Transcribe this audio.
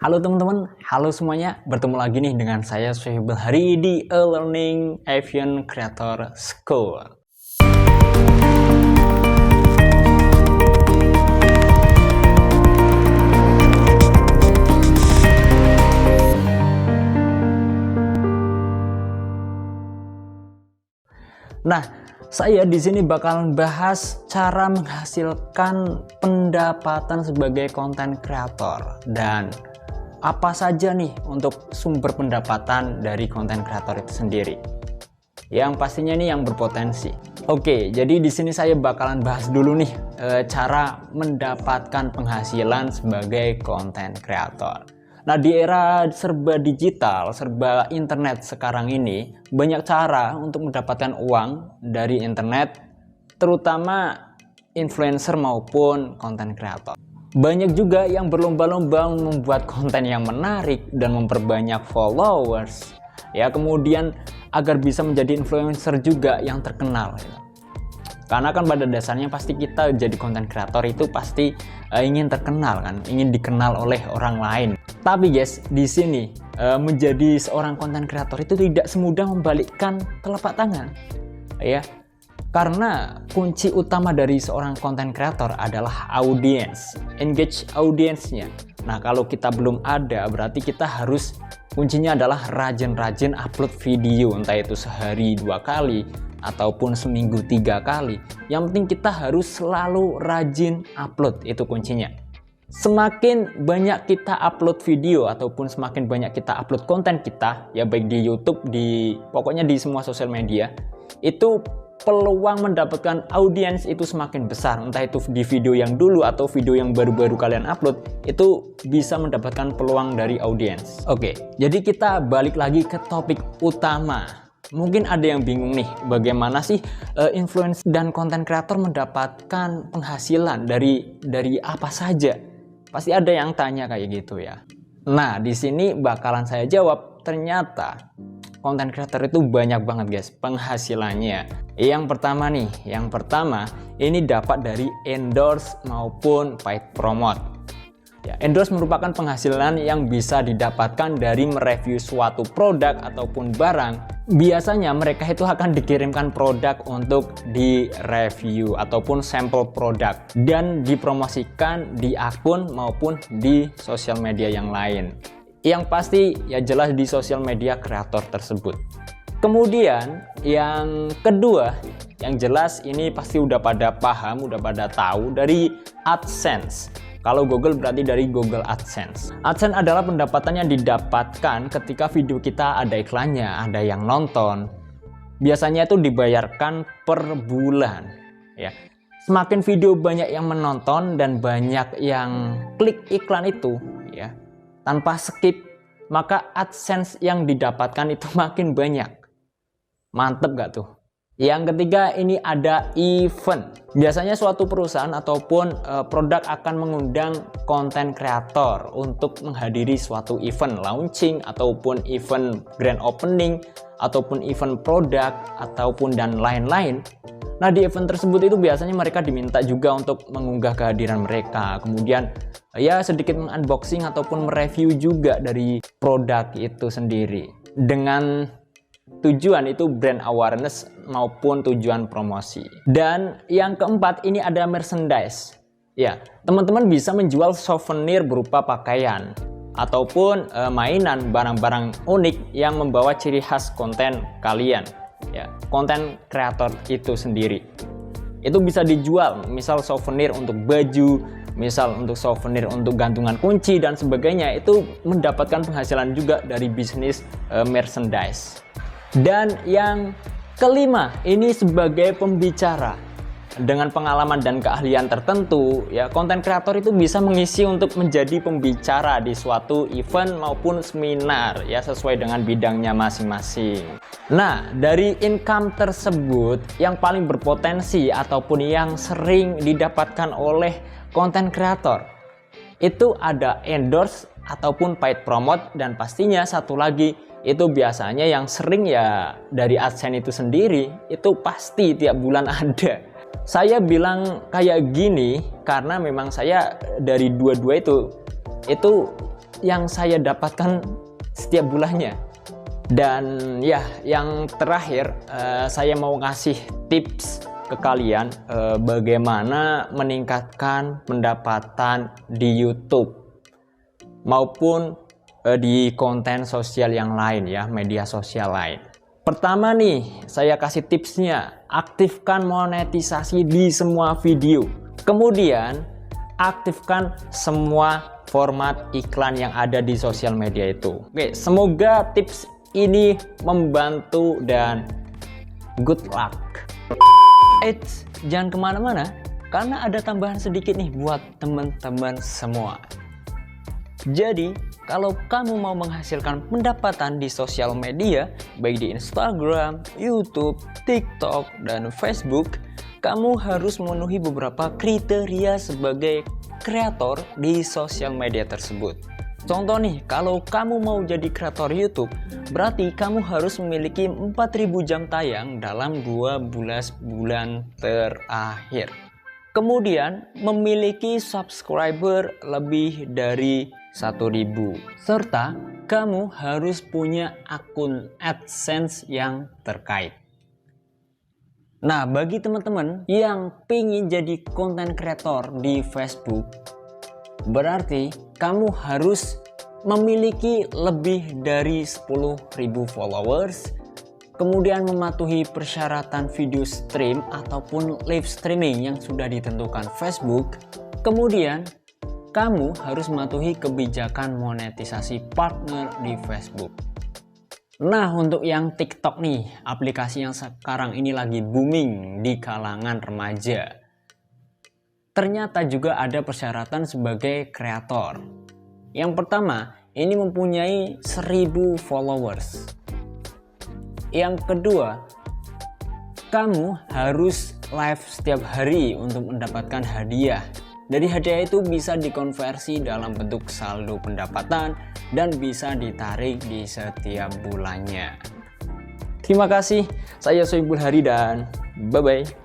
Halo teman-teman, halo semuanya. Bertemu lagi nih dengan saya Sohibul Hari di E-Learning Aviation Creator School. Nah, saya di sini bakal bahas cara menghasilkan pendapatan sebagai konten kreator dan apa saja nih untuk sumber pendapatan dari konten kreator itu sendiri. Yang pastinya nih yang berpotensi. Oke, jadi di sini saya bakalan bahas dulu nih cara mendapatkan penghasilan sebagai konten kreator. Nah, di era serba digital, serba internet sekarang ini, banyak cara untuk mendapatkan uang dari internet, terutama influencer maupun konten kreator. Banyak juga yang berlomba-lomba membuat konten yang menarik dan memperbanyak followers, ya, kemudian agar bisa menjadi influencer juga yang terkenal. Karena kan pada dasarnya pasti kita jadi konten kreator itu pasti ingin terkenal kan, ingin dikenal oleh orang lain. Tapi guys, di sini menjadi seorang konten kreator itu tidak semudah membalikkan telapak tangan, ya. Karena kunci utama dari seorang konten kreator adalah audiens, engage audiensnya. Nah, kalau kita belum ada, berarti kita harus kuncinya adalah rajin-rajin upload video, entah itu sehari 2 kali ataupun seminggu 3 kali. Yang penting kita harus selalu rajin upload, itu kuncinya. Semakin banyak kita upload video ataupun semakin banyak kita upload konten kita, ya baik di YouTube, pokoknya di semua sosial media, itu peluang mendapatkan audiens itu semakin besar. Entah itu di video yang dulu atau video yang baru-baru kalian upload, itu bisa mendapatkan peluang dari audiens. Oke, jadi kita balik lagi ke topik utama. Mungkin ada yang bingung nih, bagaimana sih influencer dan konten kreator mendapatkan penghasilan dari apa saja? Pasti ada yang tanya kayak gitu ya. Nah, di sini bakalan saya jawab. Ternyata konten kreator itu banyak banget guys penghasilannya. Yang pertama ini dapat dari endorse maupun paid promote. Ya, endorse merupakan penghasilan yang bisa didapatkan dari mereview suatu produk ataupun barang. Biasanya mereka itu akan dikirimkan produk untuk direview ataupun sampel produk dan dipromosikan di akun maupun di sosial media yang lain. Yang pasti ya jelas di sosial media kreator tersebut. Kemudian yang kedua, yang jelas ini pasti udah pada paham, udah pada tahu dari AdSense. Kalau Google berarti dari Google AdSense. AdSense adalah pendapatan yang didapatkan ketika video kita ada iklannya, ada yang nonton. Biasanya itu dibayarkan per bulan, ya. Semakin video banyak yang menonton dan banyak yang klik iklan itu, ya, tanpa skip, maka AdSense yang didapatkan itu makin banyak. Mantep gak tuh? Yang ketiga ini ada event. Biasanya suatu perusahaan ataupun produk akan mengundang konten kreator untuk menghadiri suatu event launching ataupun event grand opening ataupun event produk ataupun dan lain-lain. Nah, di event tersebut itu biasanya mereka diminta juga untuk mengunggah kehadiran mereka. Kemudian ya sedikit unboxing ataupun mereview juga dari produk itu sendiri. Dengan tujuan itu brand awareness maupun tujuan promosi. Dan yang keempat ini ada merchandise. Ya, teman-teman bisa menjual souvenir berupa pakaian ataupun mainan, barang-barang unik yang membawa ciri khas konten kalian. Ya, konten kreator itu sendiri. Itu bisa dijual, misal souvenir untuk baju, misal untuk souvenir untuk gantungan kunci dan sebagainya. Itu mendapatkan penghasilan juga dari bisnis merchandise. Dan yang kelima, ini sebagai pembicara. Dengan pengalaman dan keahlian tertentu, ya, konten kreator itu bisa mengisi untuk menjadi pembicara di suatu event maupun seminar, ya, sesuai dengan bidangnya masing-masing. Nah, dari income tersebut yang paling berpotensi ataupun yang sering didapatkan oleh konten kreator itu ada endorse ataupun paid promote, dan pastinya satu lagi itu biasanya yang sering ya dari AdSense itu sendiri, itu pasti tiap bulan ada. Saya bilang kayak gini karena memang saya dari dua-dua itu yang saya dapatkan setiap bulannya. Dan ya, yang terakhir saya mau ngasih tips ke kalian bagaimana meningkatkan pendapatan di YouTube maupun di konten sosial yang lain ya, media sosial lain. Pertama nih, saya kasih tipsnya, aktifkan monetisasi di semua video. Kemudian, aktifkan semua format iklan yang ada di sosial media itu. Oke, semoga tips ini membantu dan good luck. Eits, jangan kemana-mana, karena ada tambahan sedikit nih buat teman-teman semua. Jadi, kalau kamu mau menghasilkan pendapatan di sosial media, baik di Instagram, YouTube, TikTok, dan Facebook, kamu harus memenuhi beberapa kriteria sebagai kreator di sosial media tersebut. Contoh nih, kalau kamu mau jadi kreator YouTube, berarti kamu harus memiliki 4.000 jam tayang dalam 12 bulan terakhir. Kemudian, memiliki subscriber lebih dari 1.000. Serta, kamu harus punya akun AdSense yang terkait. Nah, bagi teman-teman yang pingin jadi konten kreator di Facebook, berarti kamu harus memiliki lebih dari 10.000 followers, kemudian mematuhi persyaratan video stream ataupun live streaming yang sudah ditentukan Facebook, kemudian kamu harus mematuhi kebijakan monetisasi partner di Facebook. Nah, untuk yang TikTok nih, aplikasi yang sekarang ini lagi booming di kalangan remaja, ternyata juga ada persyaratan sebagai kreator. Yang pertama, ini mempunyai 1.000 followers. Yang kedua, kamu harus live setiap hari untuk mendapatkan hadiah. Dari hadiah itu bisa dikonversi dalam bentuk saldo pendapatan dan bisa ditarik di setiap bulannya. Terima kasih, saya Soebul Hari dan bye-bye.